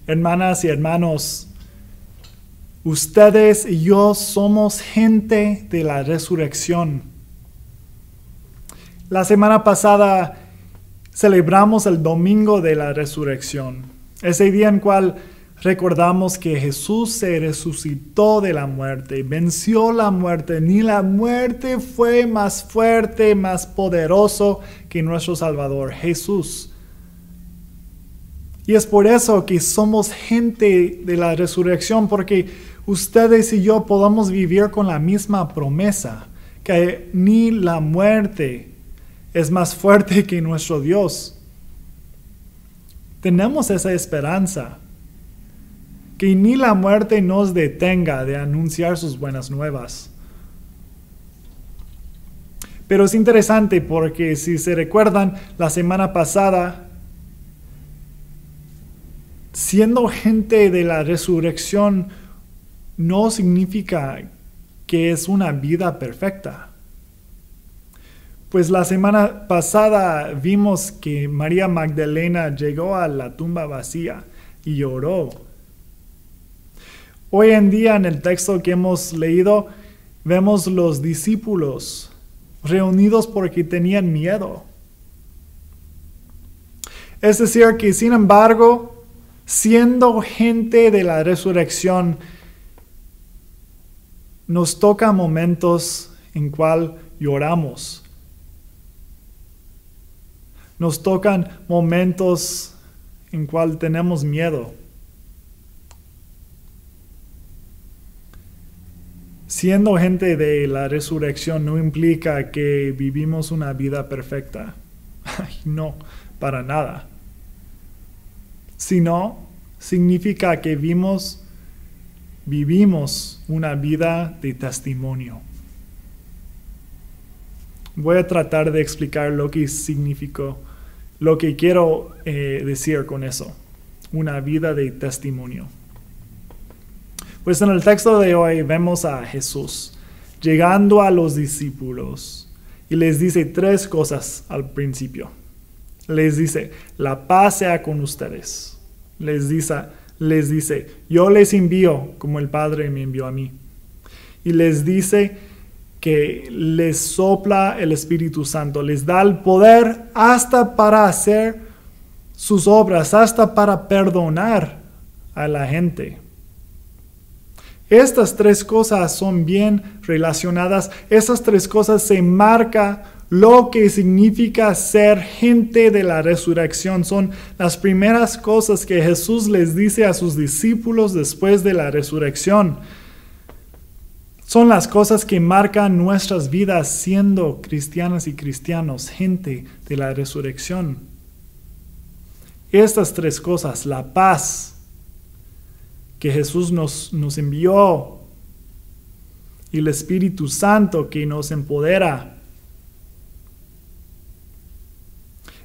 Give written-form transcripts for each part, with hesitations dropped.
Hermanas y hermanos, ustedes y yo somos gente de la resurrección. La semana pasada celebramos el domingo de la resurrección, ese día en cual recordamos que Jesús se resucitó de la muerte, venció la muerte. Ni la muerte fue más fuerte, más poderoso que nuestro Salvador, Jesús. Y es por eso que somos gente de la resurrección, porque ustedes y yo podamos vivir con la misma promesa, que ni la muerte es más fuerte que nuestro Dios. Tenemos esa esperanza, que ni la muerte nos detenga de anunciar sus buenas nuevas. Pero es interesante porque si se recuerdan, la semana pasada, siendo gente de la resurrección no significa que es una vida perfecta. Pues la semana pasada vimos que María Magdalena llegó a la tumba vacía y lloró. Hoy en día en el texto que hemos leído vemos los discípulos reunidos porque tenían miedo. Es decir, que sin embargo, siendo gente de la resurrección, nos toca momentos en cual lloramos. Nos tocan momentos en cual tenemos miedo. Siendo gente de la resurrección no implica que vivimos una vida perfecta. No, para nada. Sino significa que vivimos una vida de testimonio. Voy a tratar de explicar lo que significó, lo que quiero decir con eso. Una vida de testimonio. Pues en el texto de hoy vemos a Jesús llegando a los discípulos y les dice 3 cosas al principio. Les dice, la paz sea con ustedes. Les dice, yo les envío como el Padre me envió a mí. Y les dice que les sopla el Espíritu Santo, les da el poder hasta para hacer sus obras, hasta para perdonar a la gente. Estas 3 cosas son bien relacionadas. Esas 3 cosas se marcan lo que significa ser gente de la resurrección. Son las primeras cosas que Jesús les dice a sus discípulos después de la resurrección. Son las cosas que marcan nuestras vidas siendo cristianas y cristianos, gente de la resurrección. Estas 3 cosas, la paz que Jesús nos envió y el Espíritu Santo que nos empodera.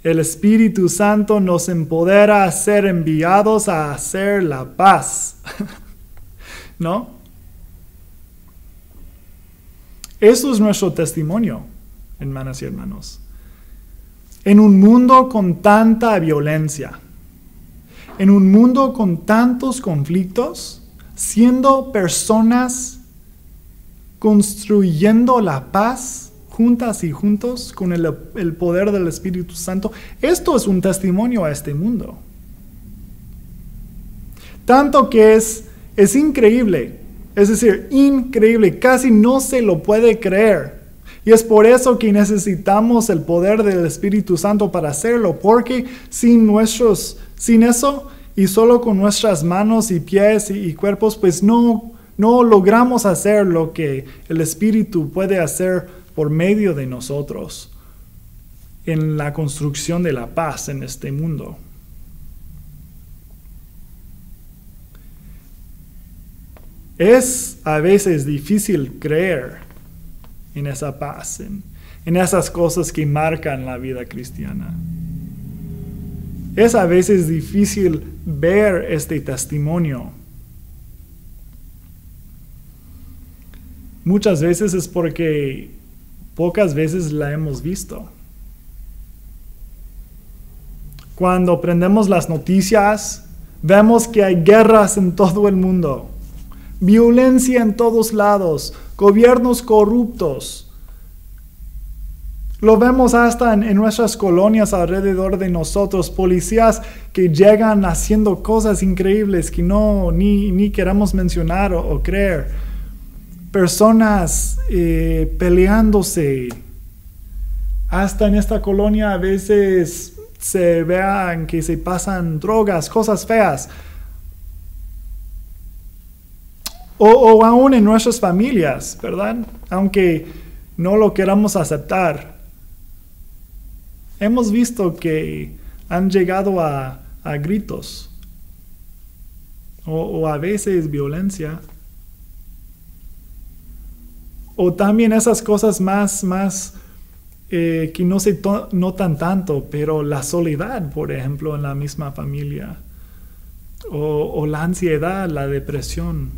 El Espíritu Santo nos empodera a ser enviados a hacer la paz. ¿No? Eso es nuestro testimonio, hermanas y hermanos. En un mundo con tanta violencia, en un mundo con tantos conflictos, siendo personas construyendo la paz juntas y juntos con el poder del Espíritu Santo, esto es un testimonio a este mundo. Tanto que es increíble, es decir, increíble, casi no se lo puede creer. Y es por eso que necesitamos el poder del Espíritu Santo para hacerlo, porque sin eso y solo con nuestras manos y pies y cuerpos, pues no logramos hacer lo que el Espíritu puede hacer por medio de nosotros en la construcción de la paz en este mundo. Es a veces difícil creer en esa paz, en esas cosas que marcan la vida cristiana. Es a veces difícil ver este testimonio. Muchas veces es porque pocas veces la hemos visto. Cuando prendemos las noticias, Vemos que hay guerras en todo el mundo, violencia en todos lados, gobiernos corruptos. Lo vemos hasta en nuestras colonias alrededor de nosotros, policías que llegan haciendo cosas increíbles que ni queramos mencionar o creer. Personas peleándose. Hasta en esta colonia a veces se vean que se pasan drogas, cosas feas. O aún en nuestras familias, ¿verdad? Aunque no lo queramos aceptar. Hemos visto que han llegado a gritos. O a veces violencia. O también esas cosas más que no se notan tanto, pero la soledad, por ejemplo, en la misma familia. O la ansiedad, la depresión.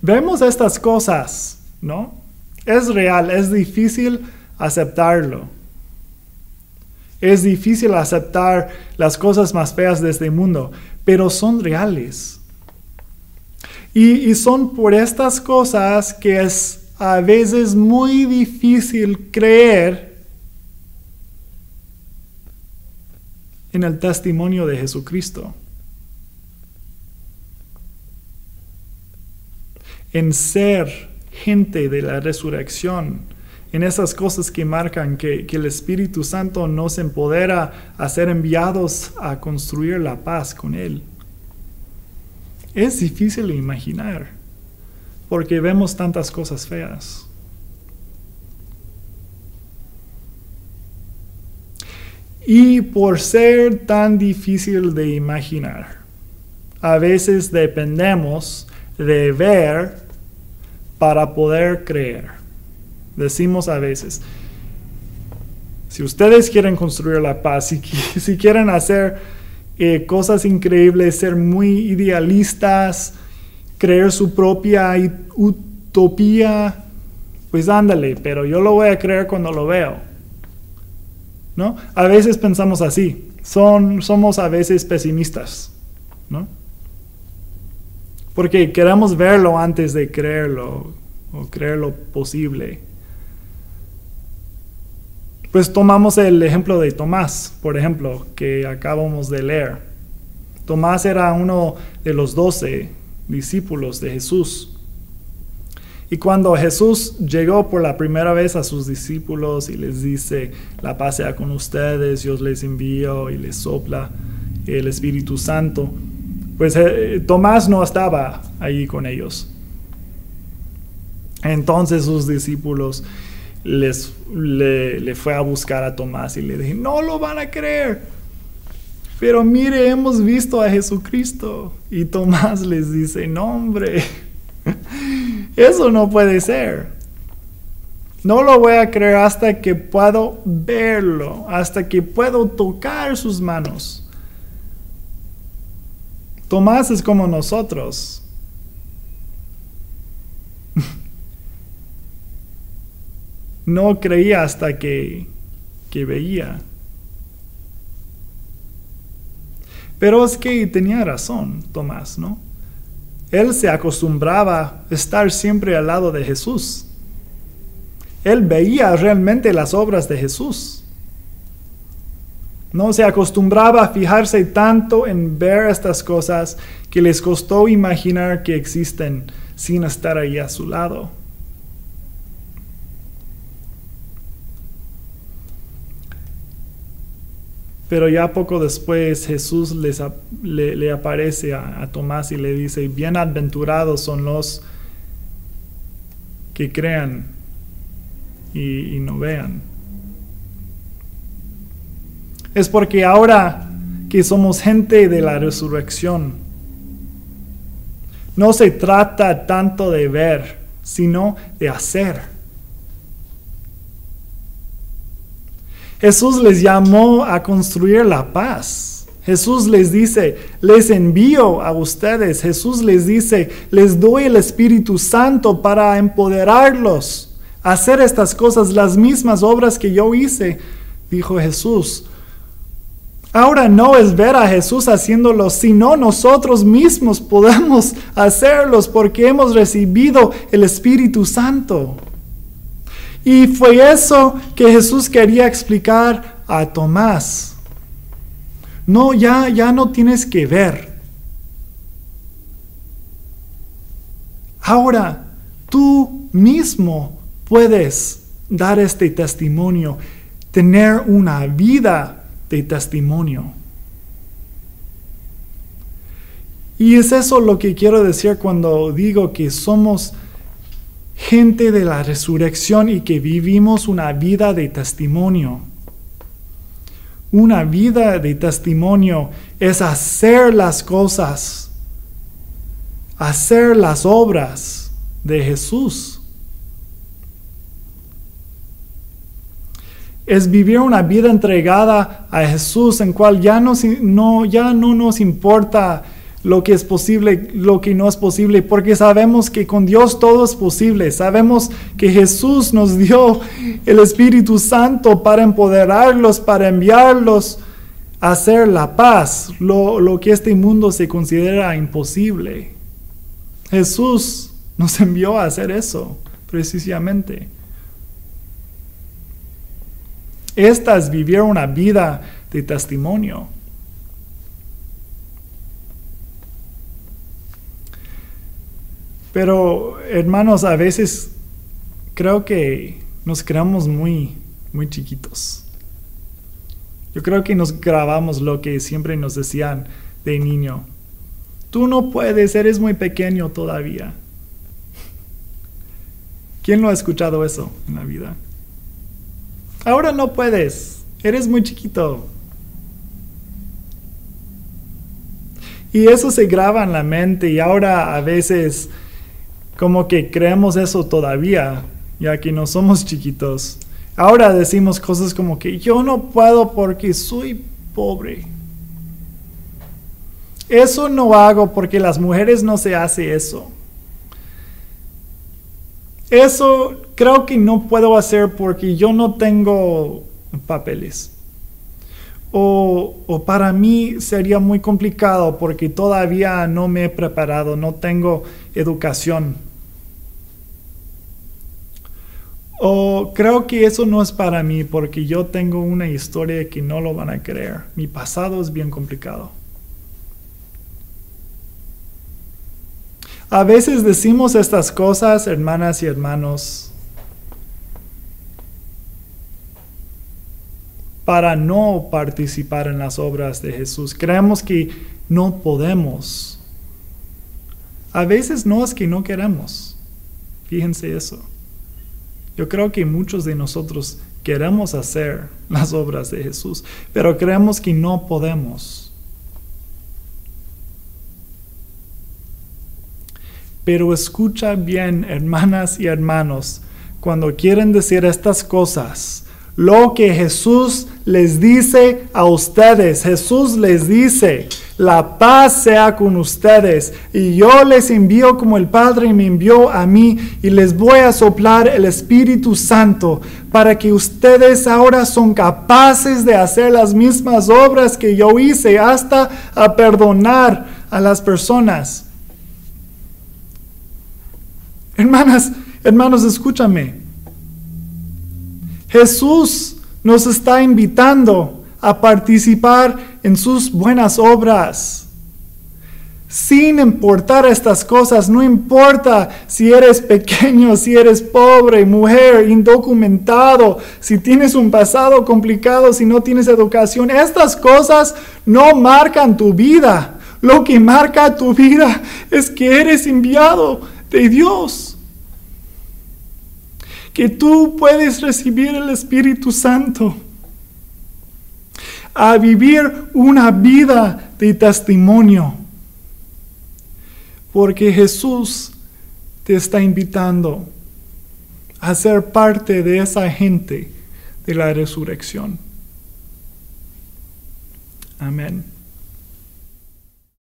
Vemos estas cosas, ¿no? Es real, es difícil aceptarlo. Es difícil aceptar las cosas más feas de este mundo, pero son reales. Y son por estas cosas que es a veces muy difícil creer en el testimonio de Jesucristo. En ser gente de la resurrección, en esas cosas que marcan que el Espíritu Santo nos empodera a ser enviados a construir la paz con Él. Es difícil de imaginar, porque vemos tantas cosas feas. Y por ser tan difícil de imaginar, a veces dependemos de ver para poder creer. Decimos a veces, si ustedes quieren construir la paz, si quieren hacer cosas increíbles, ser muy idealistas, creer su propia utopía, pues ándale, pero yo lo voy a creer cuando lo veo, ¿no? A veces pensamos así, somos a veces pesimistas, ¿no? Porque queremos verlo antes de creerlo, o creer lo posible. Pues tomamos el ejemplo de Tomás, por ejemplo, que acabamos de leer. Tomás era uno de los 12 discípulos de Jesús. Y cuando Jesús llegó por la primera vez a sus discípulos y les dice, la paz sea con ustedes, yo les envío y les sopla el Espíritu Santo, pues Tomás no estaba allí con ellos. Entonces sus discípulos le fue a buscar a Tomás y le dijo, no lo van a creer, pero mire, hemos visto a Jesucristo. Y Tomás les dice, no hombre, eso no puede ser. No lo voy a creer hasta que puedo verlo, hasta que puedo tocar sus manos. Tomás es como nosotros. No creía hasta que veía. Pero es que tenía razón Tomás, ¿no? Él se acostumbraba a estar siempre al lado de Jesús. Él veía realmente las obras de Jesús. No se acostumbraba a fijarse tanto en ver estas cosas que les costó imaginar que existen sin estar ahí a su lado. Pero ya poco después Jesús le aparece a Tomás y le dice, bienaventurados son los que crean y no vean. Es porque ahora que somos gente de la resurrección, no se trata tanto de ver, sino de hacer. Jesús les llamó a construir la paz. Jesús les dice, les envío a ustedes. Jesús les dice, les doy el Espíritu Santo para empoderarlos a hacer estas cosas, las mismas obras que yo hice, dijo Jesús. Ahora no es ver a Jesús haciéndolo, sino nosotros mismos podemos hacerlos porque hemos recibido el Espíritu Santo. Y fue eso que Jesús quería explicar a Tomás. No, ya no tienes que ver. Ahora, tú mismo puedes dar este testimonio, tener una vida de testimonio. Y es eso lo que quiero decir cuando digo que somos gente de la resurrección y que vivimos una vida de testimonio. Una vida de testimonio es hacer las cosas, hacer las obras de Jesús. Es vivir una vida entregada a Jesús en cual ya no nos importa lo que es posible, lo que no es posible, porque sabemos que con Dios todo es posible. Sabemos que Jesús nos dio el Espíritu Santo para empoderarlos, para enviarlos a hacer la paz, lo que este mundo se considera imposible. Jesús nos envió a hacer eso, precisamente. Esta es vivir una vida de testimonio. Pero, hermanos, a veces creo que nos creamos muy chiquitos. Yo creo que nos grabamos lo que siempre nos decían de niño. Tú no puedes, eres muy pequeño todavía. ¿Quién lo ha escuchado eso en la vida? Ahora no puedes, eres muy chiquito. Y eso se graba en la mente y ahora a veces como que creemos eso todavía, ya que no somos chiquitos. Ahora decimos cosas como que yo no puedo porque soy pobre. Eso no hago porque las mujeres no se hace eso. Eso creo que no puedo hacer porque yo no tengo papeles. O para mí sería muy complicado porque todavía no me he preparado, no tengo educación. O creo que eso no es para mí porque yo tengo una historia que no lo van a creer. Mi pasado es bien complicado. A veces decimos estas cosas, hermanas y hermanos, para no participar en las obras de Jesús. Creemos que no podemos. A veces no es que no queremos. Fíjense eso. Yo creo que muchos de nosotros queremos hacer las obras de Jesús, pero creemos que no podemos. Pero escucha bien, hermanas y hermanos, cuando quieren decir estas cosas, lo que Jesús les dice a ustedes, Jesús les dice, la paz sea con ustedes, y yo les envío como el Padre me envió a mí, y les voy a soplar el Espíritu Santo, para que ustedes ahora son capaces de hacer las mismas obras que yo hice, hasta a perdonar a las personas. Hermanos, escúchame. Jesús nos está invitando a participar en sus buenas obras. Sin importar estas cosas, no importa si eres pequeño, si eres pobre, mujer, indocumentado, si tienes un pasado complicado, si no tienes educación, estas cosas no marcan tu vida. Lo que marca tu vida es que eres enviado de Dios, que tú puedes recibir el Espíritu Santo, a vivir una vida de testimonio, porque Jesús te está invitando a ser parte de esa gente de la resurrección. Amén.